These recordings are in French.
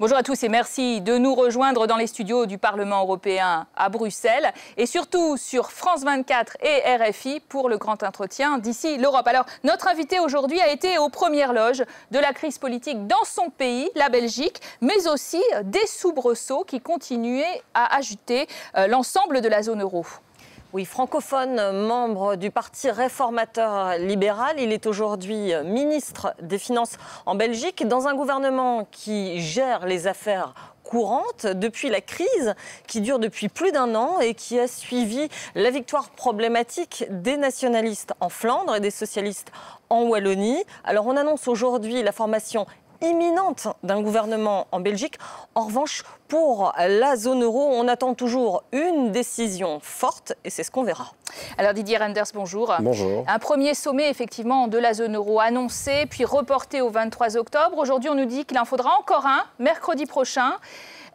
Bonjour à tous et merci de nous rejoindre dans les studios du Parlement européen à Bruxelles et surtout sur France 24 et RFI pour le grand entretien d'ici l'Europe. Alors, notre invité aujourd'hui a été aux premières loges de la crise politique dans son pays, la Belgique, mais aussi des soubresauts qui continuaient à agiter l'ensemble de la zone euro. Oui, francophone, membre du Parti réformateur libéral. Il est aujourd'hui ministre des Finances en Belgique, dans un gouvernement qui gère les affaires courantes depuis la crise qui dure depuis plus d'un an et qui a suivi la victoire problématique des nationalistes en Flandre et des socialistes en Wallonie. Alors on annonce aujourd'hui la formation imminente d'un gouvernement en Belgique. En revanche, pour la zone euro, on attend toujours une décision forte et c'est ce qu'on verra. Alors Didier Reynders, bonjour. Bonjour. Un premier sommet effectivement de la zone euro annoncé puis reporté au 23 octobre. Aujourd'hui, on nous dit qu'il en faudra encore un mercredi prochain.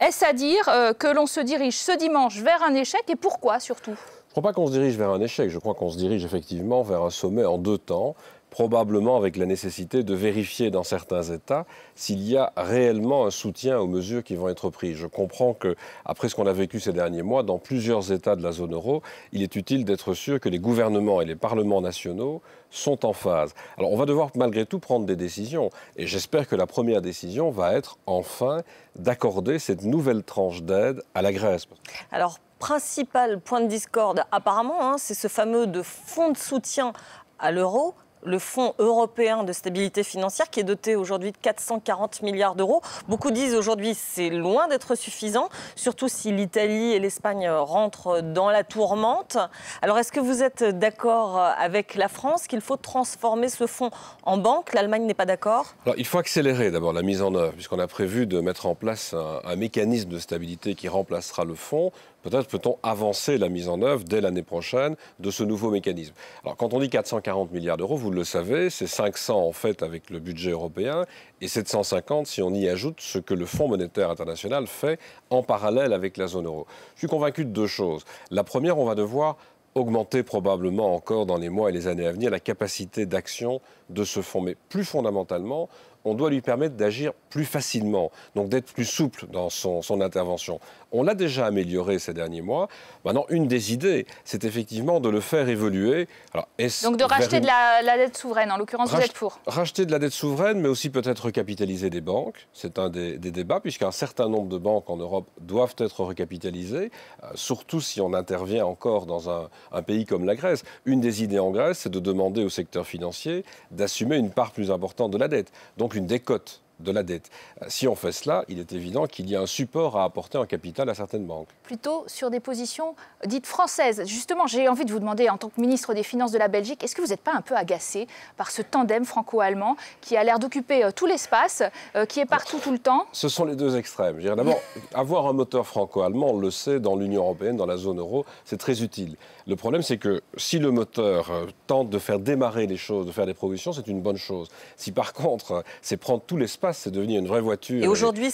Est-ce à dire que l'on se dirige ce dimanche vers un échec et pourquoi surtout ? Je ne crois pas qu'on se dirige vers un échec, je crois qu'on se dirige effectivement vers un sommet en deux temps, probablement avec la nécessité de vérifier dans certains États s'il y a réellement un soutien aux mesures qui vont être prises. Je comprends qu'après ce qu'on a vécu ces derniers mois, dans plusieurs États de la zone euro, il est utile d'être sûr que les gouvernements et les parlements nationaux sont en phase. Alors on va devoir malgré tout prendre des décisions et j'espère que la première décision va être enfin d'accorder cette nouvelle tranche d'aide à la Grèce. Alors, principal point de discorde apparemment, c'est ce fameux fonds de soutien à l'euro. Le Fonds européen de stabilité financière qui est doté aujourd'hui de 440 milliards d'euros. Beaucoup disent aujourd'hui c'est loin d'être suffisant, surtout si l'Italie et l'Espagne rentrent dans la tourmente. Alors est-ce que vous êtes d'accord avec la France qu'il faut transformer ce fonds en banque? L'Allemagne n'est pas d'accord? Alors il faut accélérer d'abord la mise en œuvre, puisqu'on a prévu de mettre en place un mécanisme de stabilité qui remplacera le fonds. Peut-être peut-on avancer la mise en œuvre dès l'année prochaine de ce nouveau mécanisme. Alors quand on dit 440 milliards d'euros, vous le savez, c'est 500 en fait avec le budget européen et 750 si on y ajoute ce que le Fonds monétaire international fait en parallèle avec la zone euro. Je suis convaincu de deux choses. La première, on va devoir augmenter probablement encore dans les mois et les années à venir la capacité d'action de ce fonds. Mais plus fondamentalement, on doit lui permettre d'agir plus facilement, donc d'être plus souple dans son intervention. On l'a déjà amélioré ces derniers mois. Maintenant, une des idées, c'est effectivement de le faire évoluer. Alors, donc de racheter de la dette souveraine, en l'occurrence vous êtes pour. Racheter de la dette souveraine, mais aussi peut-être recapitaliser des banques. C'est un des débats, puisqu'un certain nombre de banques en Europe doivent être recapitalisées, surtout si on intervient encore dans un pays comme la Grèce. Une des idées en Grèce, c'est de demander au secteur financier d'assumer une part plus importante de la dette. Donc une décote de la dette. Si on fait cela, il est évident qu'il y a un support à apporter en capital à certaines banques. Plutôt sur des positions dites françaises. Justement, j'ai envie de vous demander, en tant que ministre des Finances de la Belgique, est-ce que vous n'êtes pas un peu agacé par ce tandem franco-allemand qui a l'air d'occuper tout l'espace, qui est partout tout le temps? Ce sont les deux extrêmes. D'abord, avoir un moteur franco-allemand, on le sait, dans l'Union européenne, dans la zone euro, c'est très utile. Le problème, c'est que si le moteur tente de faire démarrer les choses, de faire des propositions, c'est une bonne chose. Si par contre, c'est prendre tout l'espace, c'est devenir une vraie voiture. Et aujourd'hui,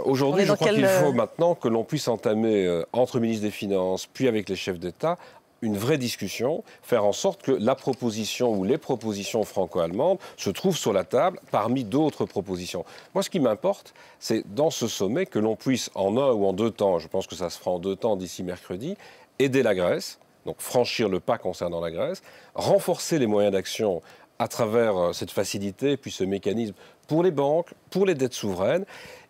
Aujourd'hui, je crois qu'il faut maintenant que l'on puisse entamer, entre ministres des Finances, puis avec les chefs d'État, une vraie discussion, faire en sorte que la proposition ou les propositions franco-allemandes se trouvent sur la table parmi d'autres propositions. Moi, ce qui m'importe, c'est dans ce sommet que l'on puisse, en un ou en deux temps, je pense que ça se fera en deux temps d'ici mercredi, aider la Grèce, donc franchir le pas concernant la Grèce, renforcer les moyens d'action à travers cette facilité, puis ce mécanisme pour les banques, pour les dettes souveraines,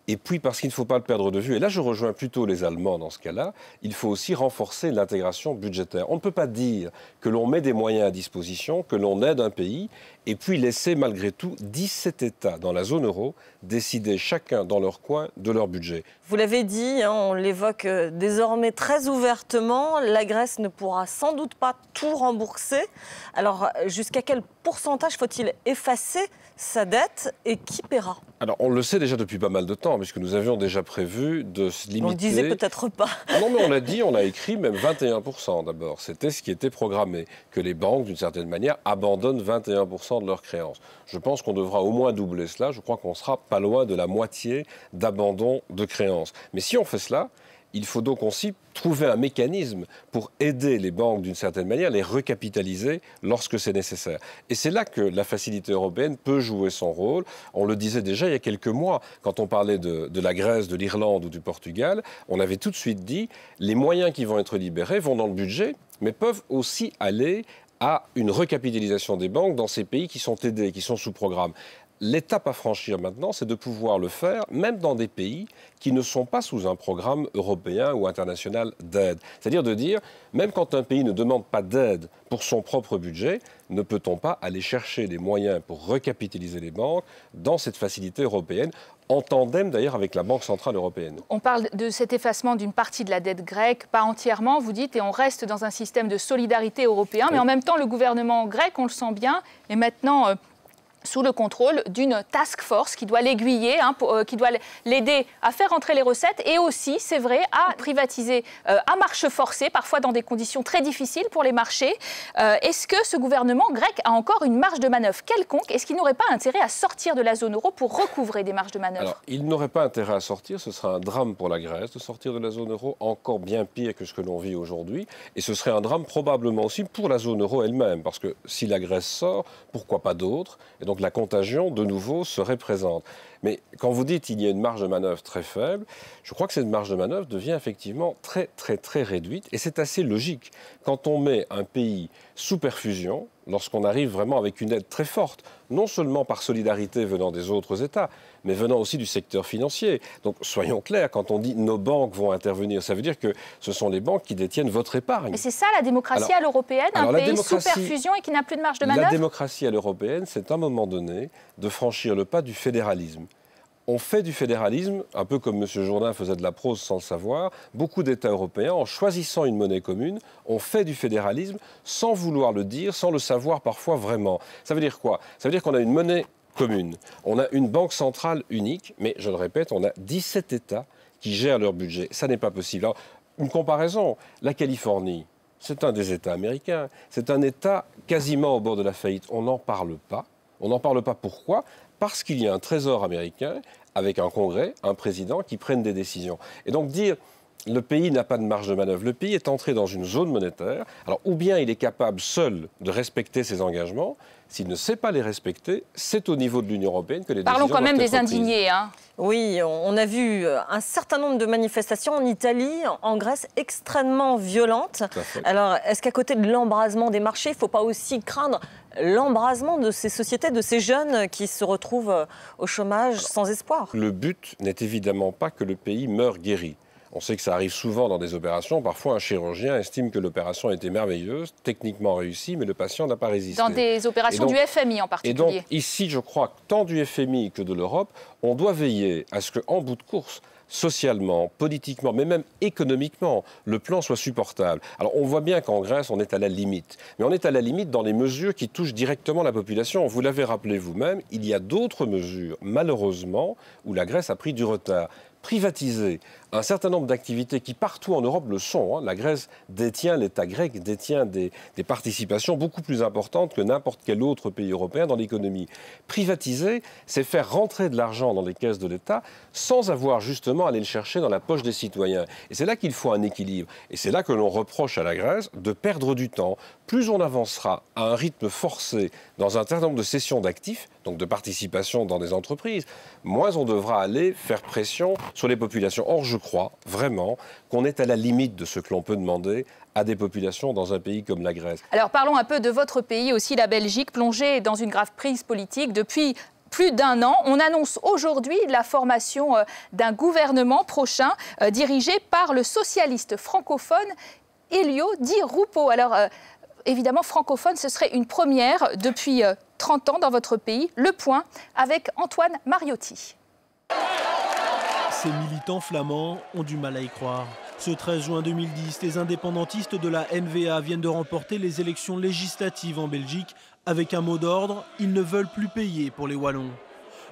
et puis parce qu'il ne faut pas le perdre de vue, et là je rejoins plutôt les Allemands dans ce cas-là, il faut aussi renforcer l'intégration budgétaire. On ne peut pas dire que l'on met des moyens à disposition, que l'on aide un pays, et puis laisser malgré tout 17 États dans la zone euro décider chacun dans leur coin de leur budget. Vous l'avez dit, on l'évoque désormais très ouvertement, la Grèce ne pourra sans doute pas tout rembourser. Alors jusqu'à quel pourcentage faut-il effacer sa dette et qui paiera? Alors on le sait déjà depuis pas mal de temps, puisque nous avions déjà prévu de se limiter... On le disait peut-être pas. Non mais on l'a dit, on a écrit même 21% d'abord. C'était ce qui était programmé, que les banques d'une certaine manière abandonnent 21% de leurs créances. Je pense qu'on devra au moins doubler cela, je crois qu'on sera pas loin de la moitié d'abandon de créances. Mais si on fait cela, Il faut donc aussi trouver un mécanisme pour aider les banques d'une certaine manière, les recapitaliser lorsque c'est nécessaire. Et c'est là que la facilité européenne peut jouer son rôle. On le disait déjà il y a quelques mois, quand on parlait de la Grèce, de l'Irlande ou du Portugal, on avait tout de suite dit les moyens qui vont être libérés vont dans le budget, mais peuvent aussi aller à une recapitalisation des banques dans ces pays qui sont aidés, qui sont sous programme. L'étape à franchir maintenant, c'est de pouvoir le faire, même dans des pays qui ne sont pas sous un programme européen ou international d'aide. C'est-à-dire de dire, même quand un pays ne demande pas d'aide pour son propre budget, ne peut-on pas aller chercher des moyens pour recapitaliser les banques dans cette facilité européenne, en tandem d'ailleurs avec la Banque centrale européenne. On parle de cet effacement d'une partie de la dette grecque, pas entièrement, vous dites, et on reste dans un système de solidarité européen, mais en même temps, le gouvernement grec, on le sent bien, est maintenant sous le contrôle d'une task force qui doit l'aiguiller, qui doit l'aider à faire entrer les recettes et aussi, c'est vrai, à privatiser à marche forcée, parfois dans des conditions très difficiles pour les marchés. Est-ce que ce gouvernement grec a encore une marge de manœuvre quelconque? Est-ce qu'il n'aurait pas intérêt à sortir de la zone euro pour recouvrer des marges de manœuvre? Alors, il n'aurait pas intérêt à sortir, ce serait un drame pour la Grèce de sortir de la zone euro, encore bien pire que ce que l'on vit aujourd'hui. Et ce serait un drame probablement aussi pour la zone euro elle-même, parce que si la Grèce sort, pourquoi pas d'autres? Et donc la contagion, de nouveau, serait présente. Mais quand vous dites qu'il y a une marge de manœuvre très faible, je crois que cette marge de manœuvre devient effectivement très, très, très réduite. Et c'est assez logique. Quand on met un pays sous perfusion, lorsqu'on arrive vraiment avec une aide très forte, non seulement par solidarité venant des autres États, mais venant aussi du secteur financier. Donc soyons clairs, quand on dit nos banques vont intervenir, ça veut dire que ce sont les banques qui détiennent votre épargne. Mais c'est ça la démocratie à l'européenne, un pays sous perfusion et qui n'a plus de marge de manœuvre? La démocratie à l'européenne, c'est à un moment donné de franchir le pas du fédéralisme. On fait du fédéralisme, un peu comme M. Jourdain faisait de la prose sans le savoir. Beaucoup d'États européens, en choisissant une monnaie commune, ont fait du fédéralisme sans vouloir le dire, sans le savoir parfois vraiment. Ça veut dire quoi? Ça veut dire qu'on a une monnaie commune, on a une banque centrale unique, mais je le répète, on a 17 États qui gèrent leur budget. Ça n'est pas possible. Alors, une comparaison, la Californie, c'est un des États américains, c'est un État quasiment au bord de la faillite. On n'en parle pas. On n'en parle pas pourquoi? Parce qu'il y a un trésor américain avec un congrès, un président qui prennent des décisions. Et donc dire le pays n'a pas de marge de manœuvre, le pays est entré dans une zone monétaire, alors ou bien il est capable seul de respecter ses engagements, s'il ne sait pas les respecter, c'est au niveau de l'Union européenne que les décisions doivent être prises. Parlons quand même des indignés. Oui, on a vu un certain nombre de manifestations en Italie, en Grèce, extrêmement violentes. Alors, est-ce qu'à côté de l'embrasement des marchés, il ne faut pas aussi craindre l'embrasement de ces sociétés, de ces jeunes qui se retrouvent au chômage sans espoir? Le but n'est évidemment pas que le pays meure guéri. On sait que ça arrive souvent dans des opérations. Parfois, un chirurgien estime que l'opération a été merveilleuse, techniquement réussie, mais le patient n'a pas résisté. Dans des opérations du FMI en particulier. Et donc, ici, je crois, tant du FMI que de l'Europe, on doit veiller à ce qu'en bout de course, socialement, politiquement, mais même économiquement, le plan soit supportable. Alors, on voit bien qu'en Grèce, on est à la limite. Mais on est à la limite dans les mesures qui touchent directement la population. Vous l'avez rappelé vous-même, il y a d'autres mesures, malheureusement, où la Grèce a pris du retard. Privatiser un certain nombre d'activités qui partout en Europe le sont. La Grèce détient, l'État grec détient des participations beaucoup plus importantes que n'importe quel autre pays européen dans l'économie. Privatiser, c'est faire rentrer de l'argent dans les caisses de l'État sans avoir justement à aller le chercher dans la poche des citoyens. Et c'est là qu'il faut un équilibre. Et c'est là que l'on reproche à la Grèce de perdre du temps. Plus on avancera à un rythme forcé dans un certain nombre de cessions d'actifs, donc de participation dans des entreprises, moins on devra aller faire pression sur les populations. Or, je crois vraiment qu'on est à la limite de ce que l'on peut demander à des populations dans un pays comme la Grèce. Alors parlons un peu de votre pays aussi, la Belgique, plongée dans une grave crise politique depuis plus d'1 an. On annonce aujourd'hui la formation d'un gouvernement prochain dirigé par le socialiste francophone Elio Di Rupo. Alors évidemment, francophone, ce serait une première depuis 30 ans dans votre pays. Le point avec Antoine Mariotti. Ces militants flamands ont du mal à y croire. Ce 13 juin 2010, les indépendantistes de la NVA viennent de remporter les élections législatives en Belgique. Avec un mot d'ordre, ils ne veulent plus payer pour les Wallons.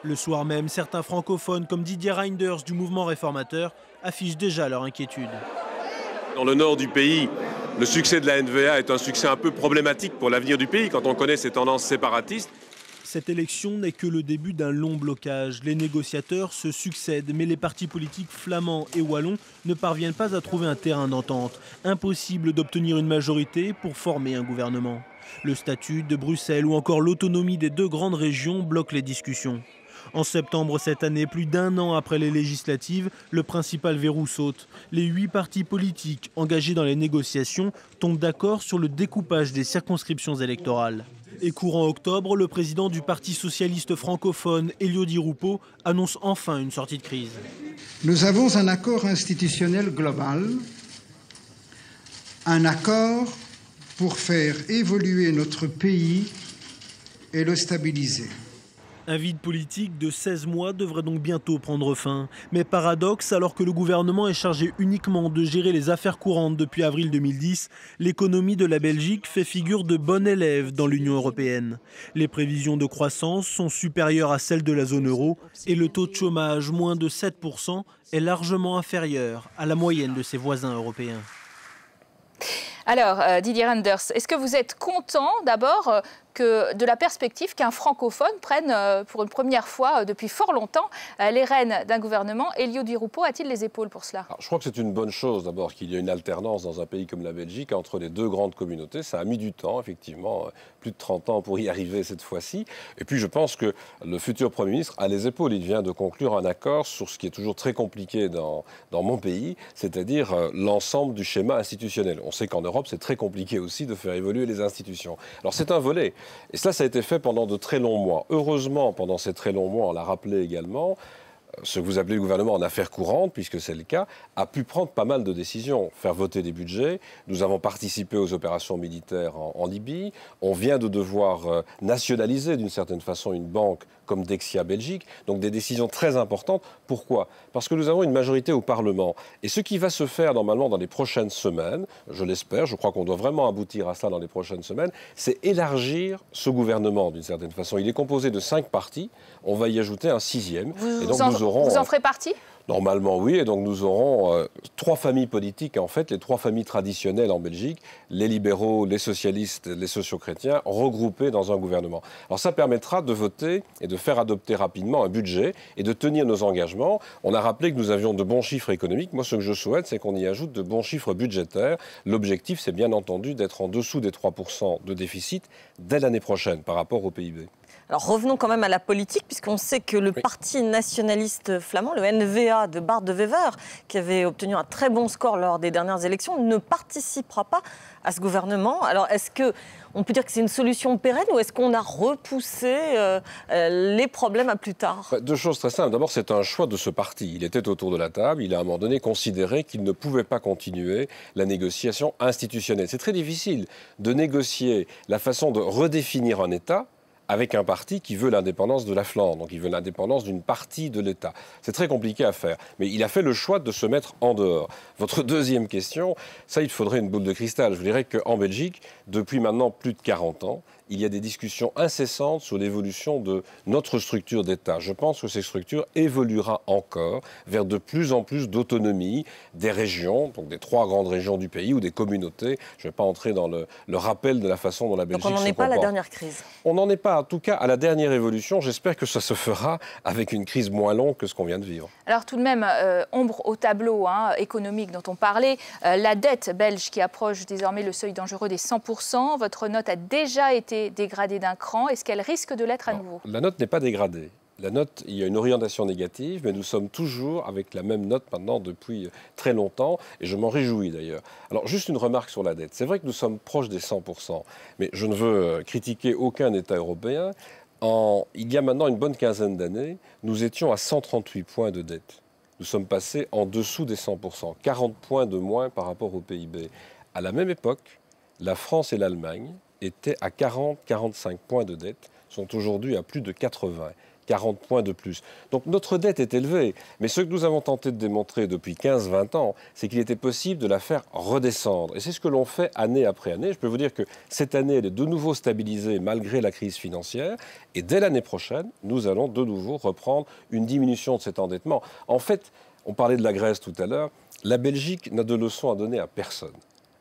Le soir même, certains francophones comme Didier Reinders du mouvement réformateur affichent déjà leur inquiétude. Dans le nord du pays, le succès de la NVA est un succès un peu problématique pour l'avenir du pays quand on connaît ses tendances séparatistes. Cette élection n'est que le début d'un long blocage. Les négociateurs se succèdent, mais les partis politiques flamands et wallons ne parviennent pas à trouver un terrain d'entente. Impossible d'obtenir une majorité pour former un gouvernement. Le statut de Bruxelles ou encore l'autonomie des deux grandes régions bloquent les discussions. En septembre cette année, plus d'1 an après les législatives, le principal verrou saute. Les 8 partis politiques engagés dans les négociations tombent d'accord sur le découpage des circonscriptions électorales. Et courant octobre, le président du Parti socialiste francophone, Elio Di Rupo, annonce enfin une sortie de crise. Nous avons un accord institutionnel global, un accord pour faire évoluer notre pays et le stabiliser. Un vide politique de 16 mois devrait donc bientôt prendre fin. Mais paradoxe, alors que le gouvernement est chargé uniquement de gérer les affaires courantes depuis avril 2010, l'économie de la Belgique fait figure de bon élève dans l'Union européenne. Les prévisions de croissance sont supérieures à celles de la zone euro et le taux de chômage, moins de 7%, est largement inférieur à la moyenne de ses voisins européens. Alors, Didier Reynders, est-ce que vous êtes content d'abord de la perspective qu'un francophone prenne pour une première fois depuis fort longtemps les rênes d'un gouvernement? Elio Di Rupo a-t-il les épaules pour cela? Alors, je crois que c'est une bonne chose d'abord qu'il y ait une alternance dans un pays comme la Belgique entre les deux grandes communautés. Ça a mis du temps, effectivement, plus de 30 ans pour y arriver cette fois-ci. Et puis je pense que le futur Premier ministre a les épaules. Il vient de conclure un accord sur ce qui est toujours très compliqué dans mon pays, c'est-à-dire l'ensemble du schéma institutionnel. On sait qu'en Europe, c'est très compliqué aussi de faire évoluer les institutions. Alors c'est un volet. Et cela, ça a été fait pendant de très longs mois. Heureusement, pendant ces très longs mois, on l'a rappelé également, ce que vous appelez le gouvernement en affaires courantes, puisque c'est le cas, a pu prendre pas mal de décisions. Faire voter des budgets. Nous avons participé aux opérations militaires en Libye. On vient de devoir nationaliser d'une certaine façon une banque comme Dexia Belgique. Donc des décisions très importantes. Pourquoi? Parce que nous avons une majorité au Parlement. Et ce qui va se faire normalement dans les prochaines semaines, je l'espère, je crois qu'on doit vraiment aboutir à ça dans les prochaines semaines, c'est élargir ce gouvernement d'une certaine façon. Il est composé de 5 partis. On va y ajouter un 6e. Vous en ferez partie? Normalement, oui. Et donc, nous aurons 3 familles politiques, en fait, les 3 familles traditionnelles en Belgique, les libéraux, les socialistes, les socio-chrétiens, regroupés dans un gouvernement. Alors, ça permettra de voter et de faire adopter rapidement un budget et de tenir nos engagements. On a rappelé que nous avions de bons chiffres économiques. Moi, ce que je souhaite, c'est qu'on y ajoute de bons chiffres budgétaires. L'objectif, c'est bien entendu d'être en dessous des 3% de déficit dès l'année prochaine par rapport au PIB. Alors revenons quand même à la politique, puisqu'on sait que le parti nationaliste flamand, le NVA de Bart de Wever, qui avait obtenu un très bon score lors des dernières élections, ne participera pas à ce gouvernement. Alors est-ce qu'on peut dire que c'est une solution pérenne ou est-ce qu'on a repoussé les problèmes à plus tard? 2 choses très simples. D'abord, c'est un choix de ce parti. Il était autour de la table. Il a à un moment donné considéré qu'il ne pouvait pas continuer la négociation institutionnelle. C'est très difficile de négocier la façon de redéfinir un État avec un parti qui veut l'indépendance de la Flandre, donc il veut l'indépendance d'une partie de l'État. C'est très compliqué à faire, mais il a fait le choix de se mettre en dehors. Votre deuxième question, ça, il faudrait une boule de cristal. Je vous dirais qu'en Belgique, depuis maintenant plus de 40 ans, il y a des discussions incessantes sur l'évolution de notre structure d'État. Je pense que cette structure évoluera encore vers de plus en plus d'autonomie des régions, donc des 3 grandes régions du pays ou des communautés. Je ne vais pas entrer dans le rappel de la façon dont la Belgique se comporte. Donc on n'en est pas à la dernière crise? On n'en est pas, en tout cas, à la dernière évolution. J'espère que ça se fera avec une crise moins longue que ce qu'on vient de vivre. Alors tout de même, ombre au tableau économique dont on parlait, la dette belge qui approche désormais le seuil dangereux des 100%. Votre note a déjà été dégradée d'un cran. Est-ce qu'elle risque de l'être à nouveau? La note n'est pas dégradée. La note, il y a une orientation négative, mais nous sommes toujours avec la même note maintenant depuis très longtemps, et je m'en réjouis d'ailleurs. Alors, juste une remarque sur la dette. C'est vrai que nous sommes proches des 100%, mais je ne veux critiquer aucun État européen. Il y a maintenant une bonne quinzaine d'années, nous étions à 138 points de dette. Nous sommes passés en dessous des 100%, 40 points de moins par rapport au PIB. À la même époque, la France et l'Allemagne étaient à 40-45 points de dette, sont aujourd'hui à plus de 80. 40 points de plus. Donc notre dette est élevée, mais ce que nous avons tenté de démontrer depuis 15-20 ans, c'est qu'il était possible de la faire redescendre. Et c'est ce que l'on fait année après année. Je peux vous dire que cette année, elle est de nouveau stabilisée malgré la crise financière. Et dès l'année prochaine, nous allons de nouveau reprendre une diminution de cet endettement. En fait, on parlait de la Grèce tout à l'heure, la Belgique n'a de leçons à donner à personne.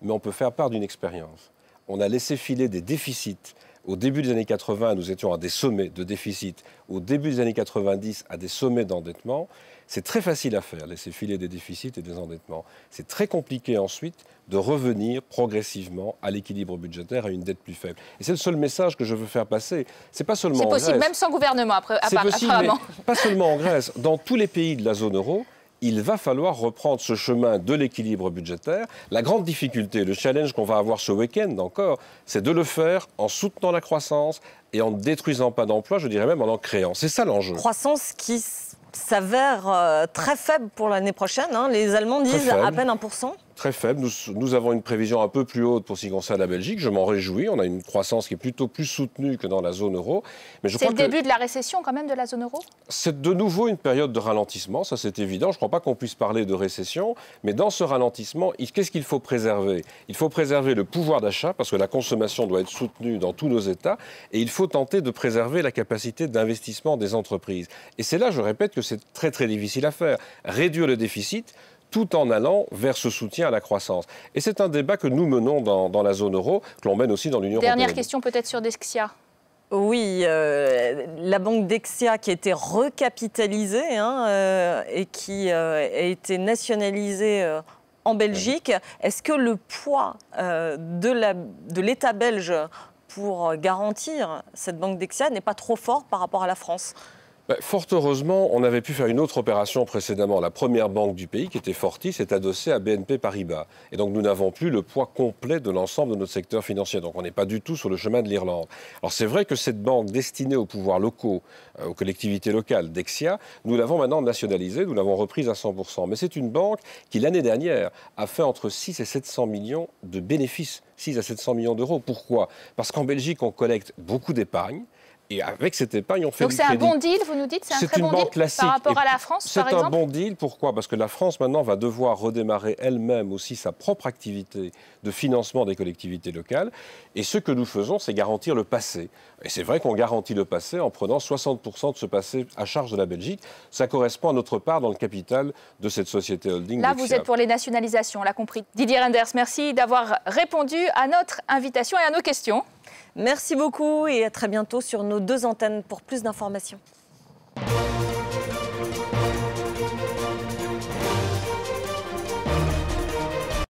Mais on peut faire part d'une expérience. On a laissé filer des déficits Au début des années 80, nous étions à des sommets de déficit. Au début des années 90, à des sommets d'endettement. C'est très facile à faire, laisser filer des déficits et des endettements. C'est très compliqué ensuite de revenir progressivement à l'équilibre budgétaire, à une dette plus faible. Et c'est le seul message que je veux faire passer. C'est pas seulement en Grèce. C'est possible, même sans gouvernement, apparemment. Pas seulement en Grèce. Dans tous les pays de la zone euro, il va falloir reprendre ce chemin de l'équilibre budgétaire. La grande difficulté, le challenge qu'on va avoir ce week-end encore, c'est de le faire en soutenant la croissance et en ne détruisant pas d'emplois, je dirais même en créant. C'est ça l'enjeu. Croissance qui s'avère très faible pour l'année prochaine. Hein. Les Allemands disent à peine 1%. Très faible. Nous avons une prévision un peu plus haute pour ce qui concerne la Belgique. Je m'en réjouis. On a une croissance qui est plutôt plus soutenue que dans la zone euro. C'est le début de la récession quand même de la zone euro ? C'est de nouveau une période de ralentissement, ça c'est évident. Je ne crois pas qu'on puisse parler de récession. Mais dans ce ralentissement, qu'est-ce qu'il faut préserver ? Il faut préserver le pouvoir d'achat parce que la consommation doit être soutenue dans tous nos États. Et il faut tenter de préserver la capacité d'investissement des entreprises. Et c'est là, je répète, que c'est très très difficile à faire. Réduire le déficit tout en allant vers ce soutien à la croissance. Et c'est un débat que nous menons dans la zone euro, que l'on mène aussi dans l'Union européenne. Dernière question peut-être sur Dexia. Oui, la banque Dexia qui a été recapitalisée et qui a été nationalisée en Belgique. Est-ce que le poids de l'État belge pour garantir cette banque Dexia n'est pas trop fort par rapport à la France ? Fort heureusement, on avait pu faire une autre opération précédemment. La première banque du pays, qui était Fortis, s'est adossée à BNP Paribas. Et donc nous n'avons plus le poids complet de l'ensemble de notre secteur financier. Donc on n'est pas du tout sur le chemin de l'Irlande. Alors c'est vrai que cette banque destinée aux pouvoirs locaux, aux collectivités locales, Dexia, nous l'avons maintenant nationalisée, nous l'avons reprise à 100%. Mais c'est une banque qui, l'année dernière, a fait entre 6 et 700 millions de bénéfices. 6 à 700 millions d'euros. Pourquoi ? Parce qu'en Belgique, on collecte beaucoup d'épargne. Et avec cette épargne, on fait du crédit. Donc c'est un bon deal, vous nous dites ? C'est un très bon deal classique. Par rapport à la France, par exemple ? C'est un bon deal, pourquoi ? Parce que la France, maintenant, va devoir redémarrer elle-même aussi sa propre activité de financement des collectivités locales. Et ce que nous faisons, c'est garantir le passé. Et c'est vrai qu'on garantit le passé en prenant 60% de ce passé à charge de la Belgique. Ça correspond à notre part dans le capital de cette société holding. Là, vous êtes pour les nationalisations, on l'a compris. Didier Reynders, merci d'avoir répondu à notre invitation et à nos questions. Merci beaucoup et à très bientôt sur nos 2 antennes pour plus d'informations.